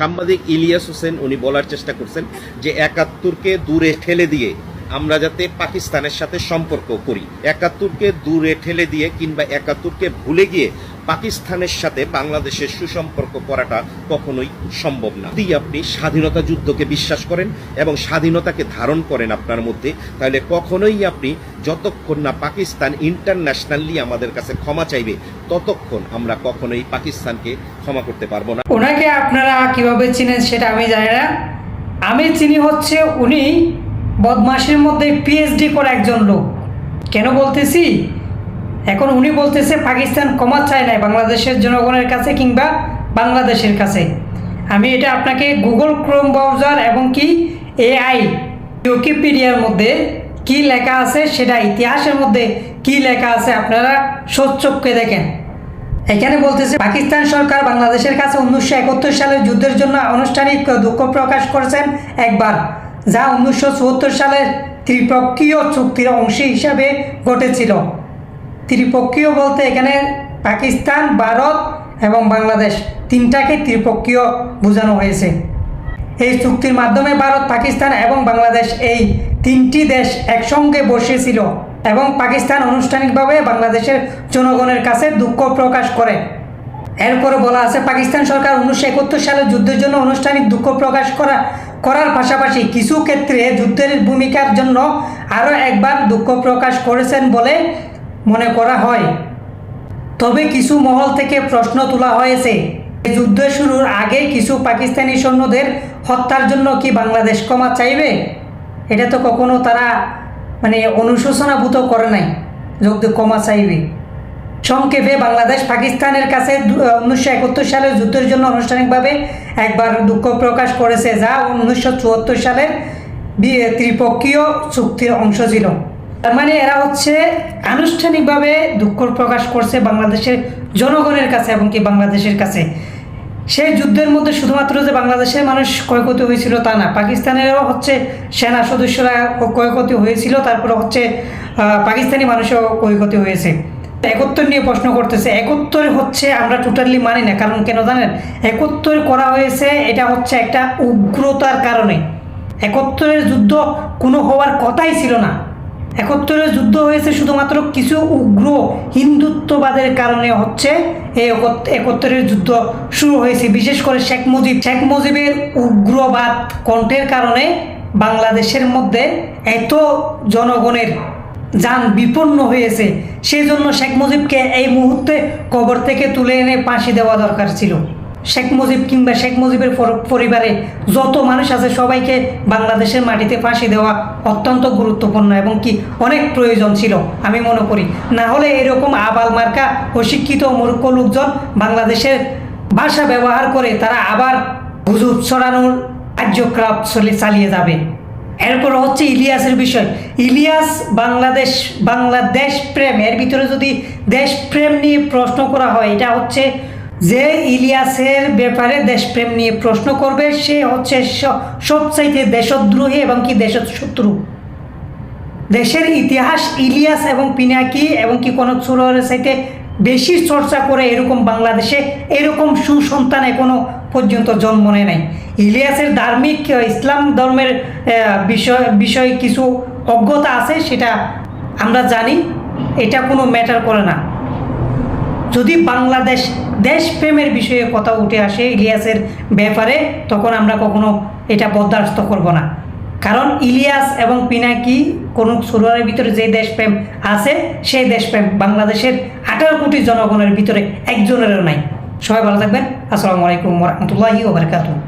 সাংবাদিক ইলিয়াস হোসেন উনি বলার চেষ্টা করছেন যে ৭১কে দূরে ঠেলে দিয়ে আমরা যাতে পাকিস্তানের সাথে সম্পর্ক করি, ৭১কে দূরে ঠেলে দিয়ে কিংবা ৭১কে ভুলে গিয়ে পাকিস্তানের সাথে বাংলাদেশের সুসম্পর্ক করাটা কখনোই সম্ভব না। যদি আপনি স্বাধীনতা যুদ্ধকে বিশ্বাস করেন এবং স্বাধীনতাকে ধারণ করেন আপনার মধ্যে, তাহলে কখনোই আপনি যতক্ষণ না পাকিস্তান ইন্টারন্যাশনালি আমাদের কাছে ক্ষমা চাইবে ততক্ষণ আমরা কখনোই পাকিস্তানকে ক্ষমা করতে পারবো না। ওনাকে আপনারা কিভাবে চিনেন সেটা আমি জানি না, আমি চিনি হচ্ছে উনি বদমাশের মধ্যে পিএইচডি করা একজন লোক। কেন বলতেছি, এখন উনি বলতেছে পাকিস্তান ক্ষমা চায় নাই বাংলাদেশের জনগণের কাছে কিংবা বাংলাদেশের কাছে। আমি এটা আপনাকে গুগল ক্রোম ব্রাউজার এবং কি এআই উইকিপিডিয়ার মধ্যে কি লেখা আছে, সেটা ইতিহাসের মধ্যে কি লেখা আছে আপনারা সচক্ষে দেখেন। এখানে বলতেছে পাকিস্তান সরকার বাংলাদেশের কাছে 1971 সালের যুদ্ধের জন্য আনুষ্ঠানিক দুঃখ প্রকাশ করেছেন একবার, যা 1974 সালের ত্রিপক্ষীয় চুক্তির অংশ হিসাবে ঘটেছিল। ত্রিপক্ষীয় বলতে এখানে পাকিস্তান, ভারত এবং বাংলাদেশ তিনটাকে ত্রিপক্ষীয় বোঝানো হয়েছে। এই চুক্তির মাধ্যমে ভারত, পাকিস্তান এবং বাংলাদেশ এই তিনটি দেশ একসঙ্গে বসেছিল এবং পাকিস্তান আনুষ্ঠানিকভাবে বাংলাদেশের জনগণের কাছে দুঃখ প্রকাশ করে। এরপরে বলা আছে পাকিস্তান সরকার 1971 সালের যুদ্ধের জন্য আনুষ্ঠানিক দুঃখ প্রকাশ করার পাশাপাশি কিছু ক্ষেত্রে যুদ্ধের ভূমিকার জন্য আরও একবার দুঃখ প্রকাশ করেছেন বলে মনে করা হয়। তবে কিছু মহল থেকে প্রশ্ন তোলা হয়েছে, যুদ্ধ শুরুর আগে কিছু পাকিস্তানি সৈন্যদের হত্যার জন্য কি বাংলাদেশ ক্ষমা চাইবে? এটা তো কখনো তারা অনুশোচনাভূত করে নাই যদি ক্ষমা চাইবে। সংক্ষেপে বাংলাদেশ পাকিস্তানের কাছে 1971 সালের যুদ্ধের জন্য আনুষ্ঠানিকভাবে একবার দুঃখ প্রকাশ করেছে, যা 1974 সালের ত্রিপক্ষীয় চুক্তির অংশ ছিল। তার মানে এরা হচ্ছে আনুষ্ঠানিকভাবে দুঃখ প্রকাশ করছে বাংলাদেশের জনগণের কাছে এবং কি বাংলাদেশের কাছে। সেই যুদ্ধের মধ্যে শুধুমাত্র যে বাংলাদেশের মানুষ ক্ষয়ক্ষতি হয়েছিল তা না, পাকিস্তানেরও হচ্ছে সেনা সদস্যরা ক্ষয়ক্ষতি হয়েছিল, তারপরে হচ্ছে পাকিস্তানি মানুষও ক্ষয়ক্ষতি হয়েছে। ৭১ নিয়ে প্রশ্ন করতেছে, ৭১ হচ্ছে আমরা টোটালি মানি না। কারণ কেন জানেন? ৭১ করা হয়েছে এটা হচ্ছে একটা উগ্রতার কারণে। ৭১ যুদ্ধ কোনো হওয়ার কথাই ছিল না। ৭১ যুদ্ধ হয়েছে শুধুমাত্র কিছু উগ্র হিন্দুত্ববাদের কারণে হচ্ছে এই ৭১ যুদ্ধ শুরু হয়েছে। বিশেষ করে শেখ মুজিবের উগ্রবাদ কণ্ঠের কারণে বাংলাদেশের মধ্যে এত জনগণের যান বিপন্ন হয়েছে। সেই জন্য শেখ মুজিবকে এই মুহূর্তে কবর থেকে তুলে এনে ফাঁসি দেওয়া দরকার ছিল। শেখ মুজিব কিংবা শেখ মুজিবের পরিবারে যত মানুষ আছে সবাইকে বাংলাদেশের মাটিতে ফাঁসি দেওয়া অত্যন্ত গুরুত্বপূর্ণ এবং কি অনেক প্রয়োজন ছিল আমি মনে করি। না হলে এরকম আবাল মার্কা অশিক্ষিত মূর্খ লোকজন বাংলাদেশের ভাষা ব্যবহার করে তারা আবার গুজব ছড়ানোর কার্যকলাপ চালিয়ে যাবে। এরপর হচ্ছে ইলিয়াসের বিষয়। ইলিয়াস বাংলাদেশ প্রেম, এর ভিতরে যদি দেশপ্রেম নিয়ে প্রশ্ন করা হয়, এটা হচ্ছে যে ইলিয়াসের ব্যাপারে দেশপ্রেম নিয়ে প্রশ্ন করবে সে হচ্ছে সবচাইতে দেশদ্রোহী এবং কি দেশশত্রু। দেশের ইতিহাস ইলিয়াস এবং পিনাকি এবং কি কনক সুরের চাইতে বেশি চর্চা করে এরকম বাংলাদেশে এরকম সুসন্তান এখনো পর্যন্ত জন্ম নেয় নাই। ইলিয়াসের ধার্মিক ইসলাম ধর্মের বিষয়ে কিছু অজ্ঞতা আছে, সেটা আমরা জানি, এটা কোনো ম্যাটার করে না। যদি বাংলাদেশ দেশপ্রেমের বিষয়ে কথা উঠে আসে ইলিয়াসের ব্যাপারে, তখন আমরা কখনো এটা বরদাস্ত করব না। কারণ ইলিয়াস এবং পিনাকি কনক সুরের ভিতরে যে দেশপ্রেম আছে সেই দেশপ্রেম বাংলাদেশের 18 কোটি জনগণের ভিতরে একজনেরও নাই। সবাই ভালো থাকবেন। আসসালামু আলাইকুম ওয়া রাহমাতুল্লাহি ওয়া বারাকাতুহু।